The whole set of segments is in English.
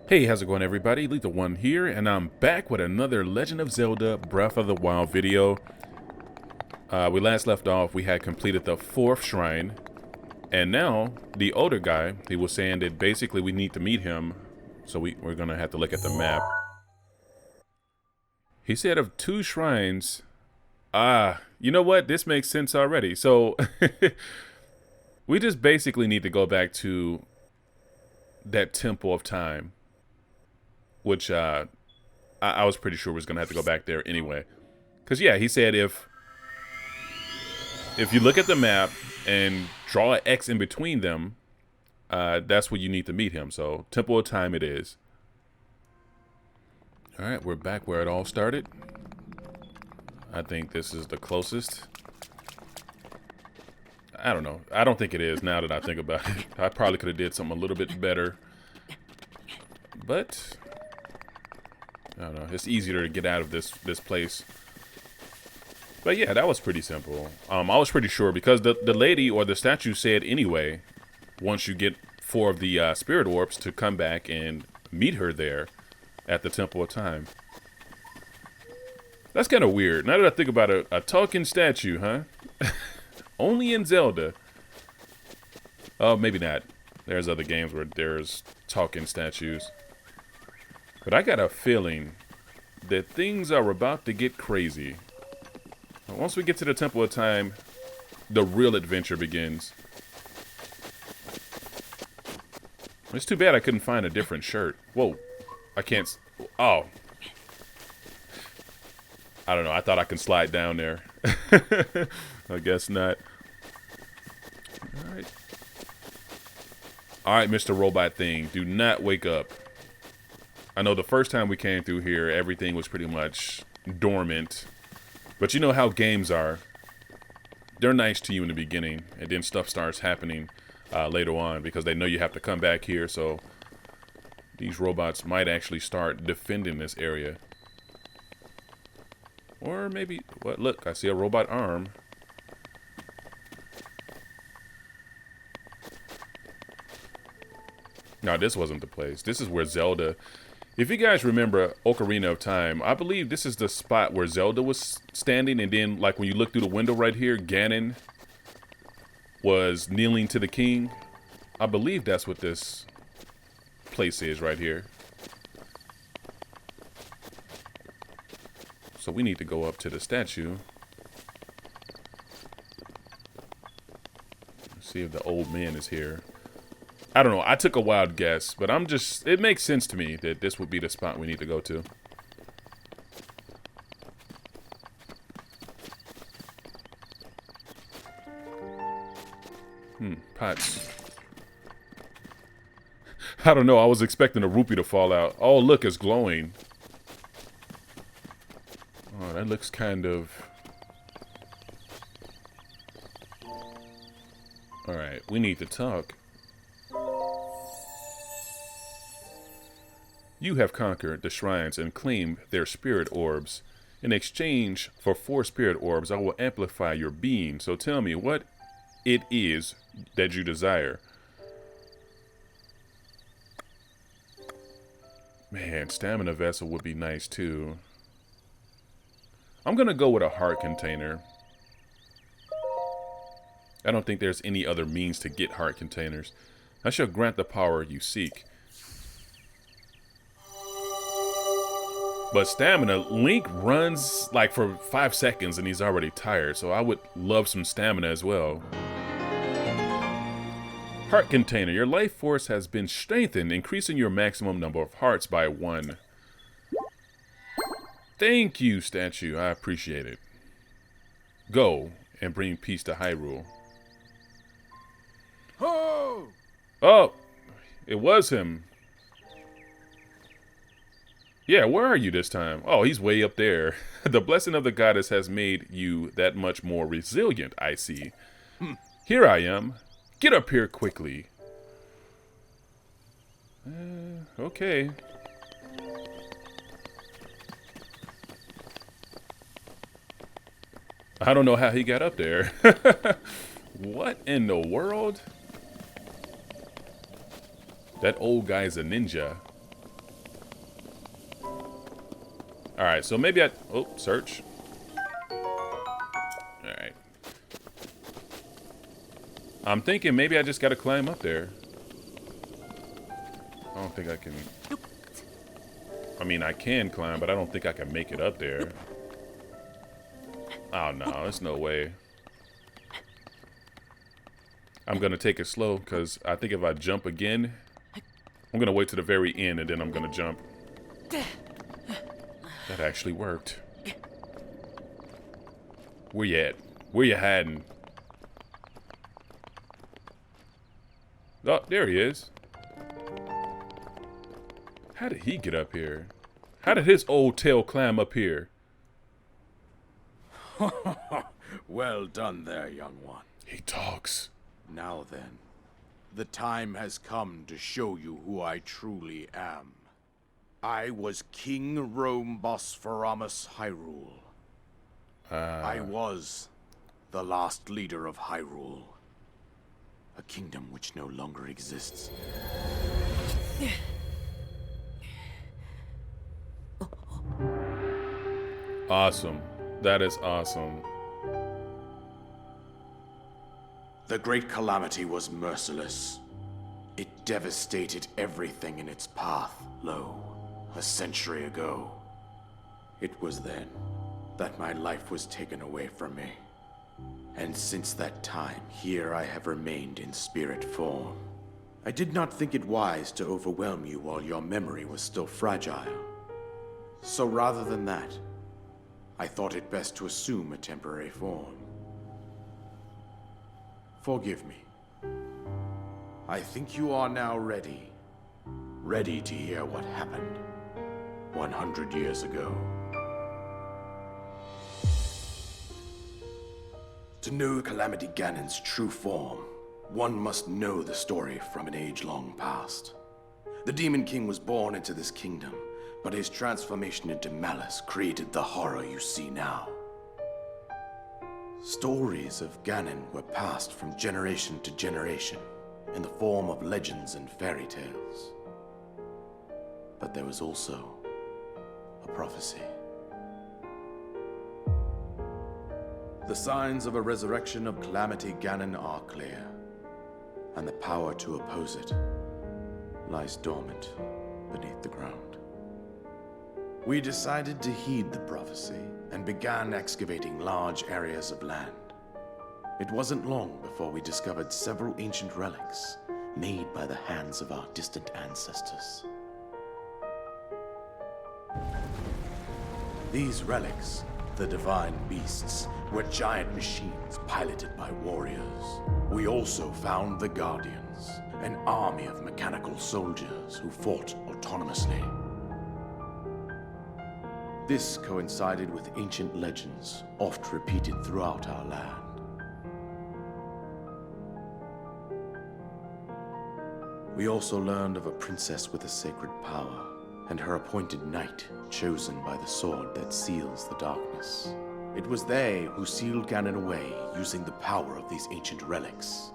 Hey, how's it going everybody? Lethal One here, and I'm back with another Legend of Zelda Breath of the Wild video. We last left off, we had completed the 4th shrine, and now, the older guy, he was saying that basically we need to meet him, so we're gonna have to look at the map. He said of 2 shrines, you know what? This makes sense already. So, we just basically need to go back to that Temple of Time. Which I was pretty sure was going to have to go back there anyway. Because, yeah, he said if you look at the map and draw an X in between them, that's where you need to meet him. So, Temple of Time it is. Alright, we're back where it all started. I think this is the closest. I don't know. I don't think it is now that I think about it. I probably could have did something a little bit better. But I don't know. It's easier to get out of this place. But yeah, that was pretty simple. I was pretty sure because the lady or the statue said anyway, once you get 4 of the spirit orbs, to come back and meet her there at the Temple of Time. That's kind of weird. Now that I think about it, a talking statue, huh? Only in Zelda. Oh, maybe not. There's other games where there's talking statues. But I got a feeling that things are about to get crazy. Once we get to the Temple of Time, the real adventure begins. It's too bad I couldn't find a different shirt. Whoa. I can't... Oh. I don't know. I thought I could slide down there. I guess not. Alright. Alright, Mr. Robot Thing. Do not wake up. I know the first time we came through here, everything was pretty much dormant. But you know how games are. They're nice to you in the beginning, and then stuff starts happening later on because they know you have to come back here, so these robots might actually start defending this area. Or maybe... What? Look, I see a robot arm. No, this wasn't the place. This is where Zelda... If you guys remember Ocarina of Time, I believe this is the spot where Zelda was standing, and then, like, when you look through the window right here, Ganon was kneeling to the king. I believe that's what this place is right here. So we need to go up to the statue. See if the old man is here. I don't know. I took a wild guess, but it makes sense to me that this would be the spot we need to go to. Pots. I don't know. I was expecting a rupee to fall out. Oh, look, it's glowing. Oh, that looks kind of... Alright, we need to talk. You have conquered the shrines and claimed their spirit orbs. In exchange for 4 spirit orbs, I will amplify your being. So tell me what it is that you desire. Man, stamina vessel would be nice too. I'm gonna go with a heart container. I don't think there's any other means to get heart containers. I shall grant the power you seek. But stamina, Link runs like for 5 seconds and he's already tired, so I would love some stamina as well. Heart container, your life force has been strengthened, increasing your maximum number of hearts by 1. Thank you, statue, I appreciate it. Go and bring peace to Hyrule. Oh, it was him. Yeah, where are you this time? Oh, he's way up there. The blessing of the goddess has made you that much more resilient, I see. Here I am. Get up here quickly. Okay. I don't know how he got up there. What in the world? That old guy's a ninja. Alright, so maybe I... Oh, search. Alright. I'm thinking maybe I just gotta climb up there. I don't think I can... I mean, I can climb, but I don't think I can make it up there. Oh, no, there's no way. I'm gonna take it slow, because I think if I jump again... I'm gonna wait to the very end, and then I'm gonna jump. That actually worked. Where you at? Where you hiding? Oh, there he is. How did he get up here? How did his old tail climb up here? Well done there, young one. He talks. Now then, the time has come to show you who I truly am. I was King Rome Bosphorus Hyrule. I was the last leader of Hyrule. A kingdom which no longer exists. Awesome. That is awesome. The Great Calamity was merciless. It devastated everything in its path, lo, a century ago. It was then that my life was taken away from me. And since that time, here I have remained in spirit form. I did not think it wise to overwhelm you while your memory was still fragile. So rather than that, I thought it best to assume a temporary form. Forgive me. I think you are now ready. Ready to hear what happened 100 years ago. To know Calamity Ganon's true form, one must know the story from an age-long past. The Demon King was born into this kingdom, but his transformation into malice created the horror you see now. Stories of Ganon were passed from generation to generation in the form of legends and fairy tales. But there was also a prophecy. The signs of a resurrection of Calamity Ganon are clear, and the power to oppose it lies dormant beneath the ground. We decided to heed the prophecy and began excavating large areas of land. It wasn't long before we discovered several ancient relics made by the hands of our distant ancestors. These relics, the divine beasts, were giant machines piloted by warriors. We also found the Guardians, an army of mechanical soldiers who fought autonomously. This coincided with ancient legends, oft repeated throughout our land. We also learned of a princess with a sacred power, and her appointed knight, chosen by the sword that seals the darkness. It was they who sealed Ganon away using the power of these ancient relics.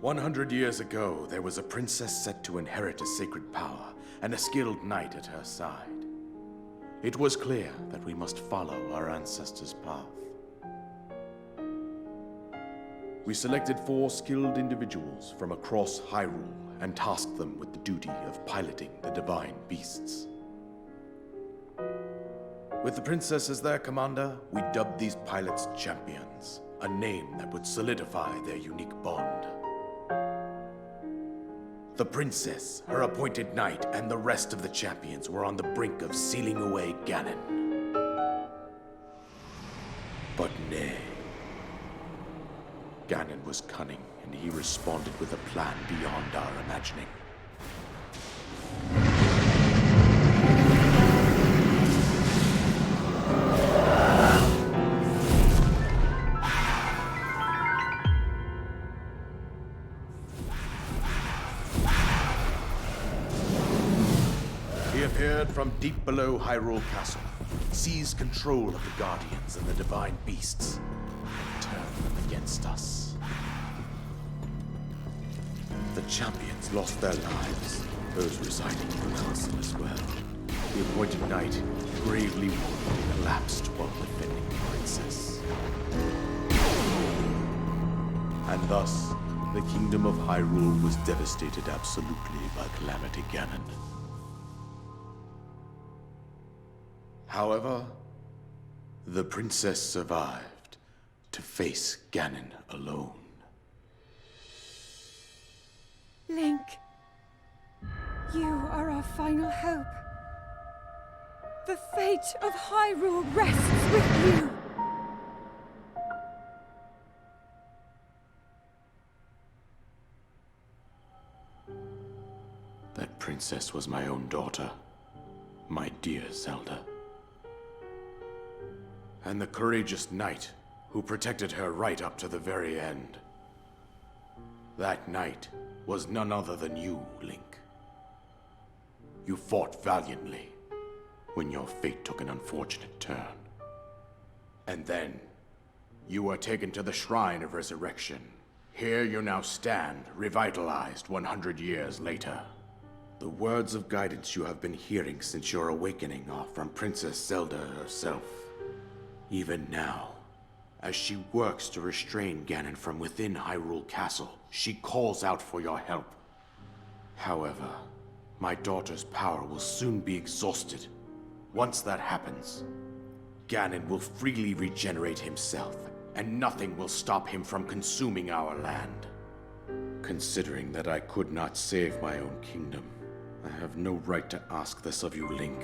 100 years ago, there was a princess set to inherit a sacred power and a skilled knight at her side. It was clear that we must follow our ancestors' path. We selected 4 skilled individuals from across Hyrule and tasked them with the duty of piloting the divine beasts. With the princess as their commander, we dubbed these pilots champions, a name that would solidify their unique bond. The princess, her appointed knight, and the rest of the champions were on the brink of sealing away Ganon. But nay. Ganon was cunning, and he responded with a plan beyond our imagining. He appeared from deep below Hyrule Castle, seized control of the Guardians and the divine beasts, and turned them against us. The champions lost their lives, those residing in the castle as well. The appointed knight, gravely wounded, collapsed while defending the princess. And thus, the kingdom of Hyrule was devastated absolutely by Calamity Ganon. However, the princess survived to face Ganon alone. Link, you are our final hope. The fate of Hyrule rests with you. That princess was my own daughter, my dear Zelda. And the courageous knight who protected her right up to the very end. That knight was none other than you, Link. You fought valiantly when your fate took an unfortunate turn. And then, you were taken to the Shrine of Resurrection. Here you now stand, revitalized 100 years later. The words of guidance you have been hearing since your awakening are from Princess Zelda herself. Even now, as she works to restrain Ganon from within Hyrule Castle, she calls out for your help. However, my daughter's power will soon be exhausted. Once that happens, Ganon will freely regenerate himself, and nothing will stop him from consuming our land. Considering that I could not save my own kingdom, I have no right to ask this of you, Link.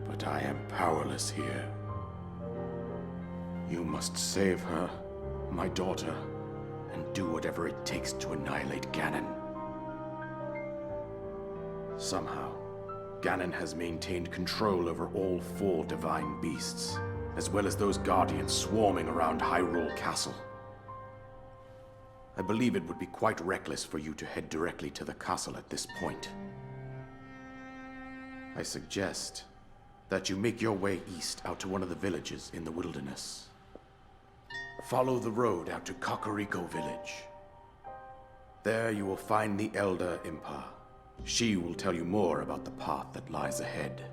But I am powerless here. You must save her, my daughter, and do whatever it takes to annihilate Ganon. Somehow, Ganon has maintained control over all 4 divine beasts, as well as those guardians swarming around Hyrule Castle. I believe it would be quite reckless for you to head directly to the castle at this point. I suggest that you make your way east out to one of the villages in the wilderness. Follow the road out to Kakariko Village. There you will find the Elder Impa. She will tell you more about the path that lies ahead.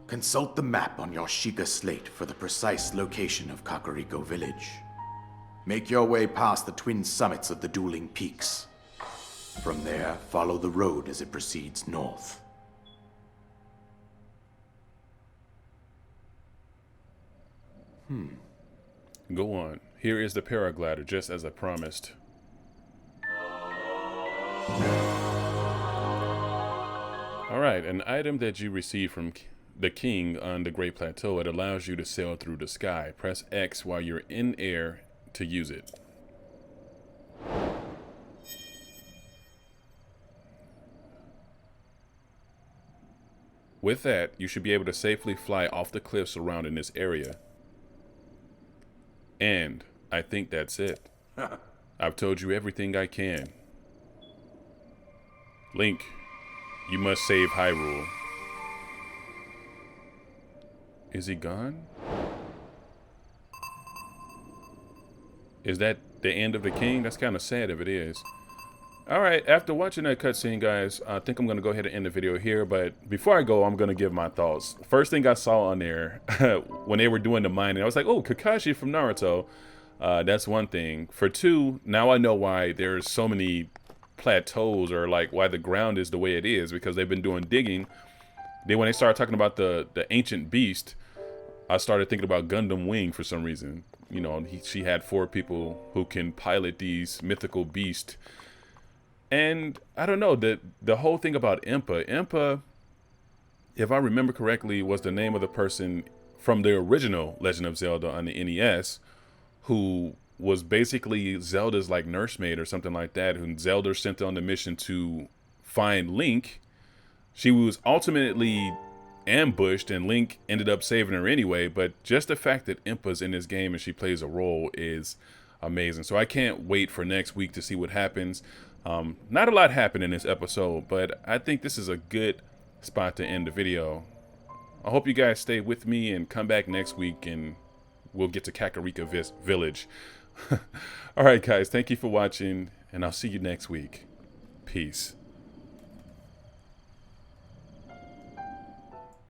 Consult the map on your Sheikah slate for the precise location of Kakariko Village. Make your way past the twin summits of the dueling peaks. From there, follow the road as it proceeds north. Go on. Here is the paraglider, just as I promised. Alright, an item that you receive from the king on the Great Plateau. It allows you to sail through the sky. Press X while you're in air to use it. With that, you should be able to safely fly off the cliffs surrounding this area. And I think that's it. I've told you everything I can. Link, you must save Hyrule. Is he gone? Is that the end of the king? That's kind of sad if it is. Alright, after watching that cutscene, guys, I think I'm going to go ahead and end the video here. But before I go, I'm going to give my thoughts. First thing I saw on there, when they were doing the mining, I was like, oh, Kakashi from Naruto. That's one thing. For 2, now I know why there's so many plateaus, or like why the ground is the way it is, because they've been doing digging. Then when they started talking about the ancient beast, I started thinking about Gundam Wing for some reason. You know, she had 4 people who can pilot these mythical beasts. And I don't know, the whole thing about Impa, if I remember correctly, was the name of the person from the original Legend of Zelda on the NES, who was basically Zelda's like nursemaid or something like that, who Zelda sent on the mission to find Link. She was ultimately ambushed and Link ended up saving her anyway, but just the fact that Impa's in this game and she plays a role is amazing. So I can't wait for next week to see what happens. Not a lot happened in this episode, but I think this is a good spot to end the video. I hope you guys stay with me and come back next week and we'll get to Kakariko Village. All right, guys, thank you for watching, and I'll see you next week. Peace.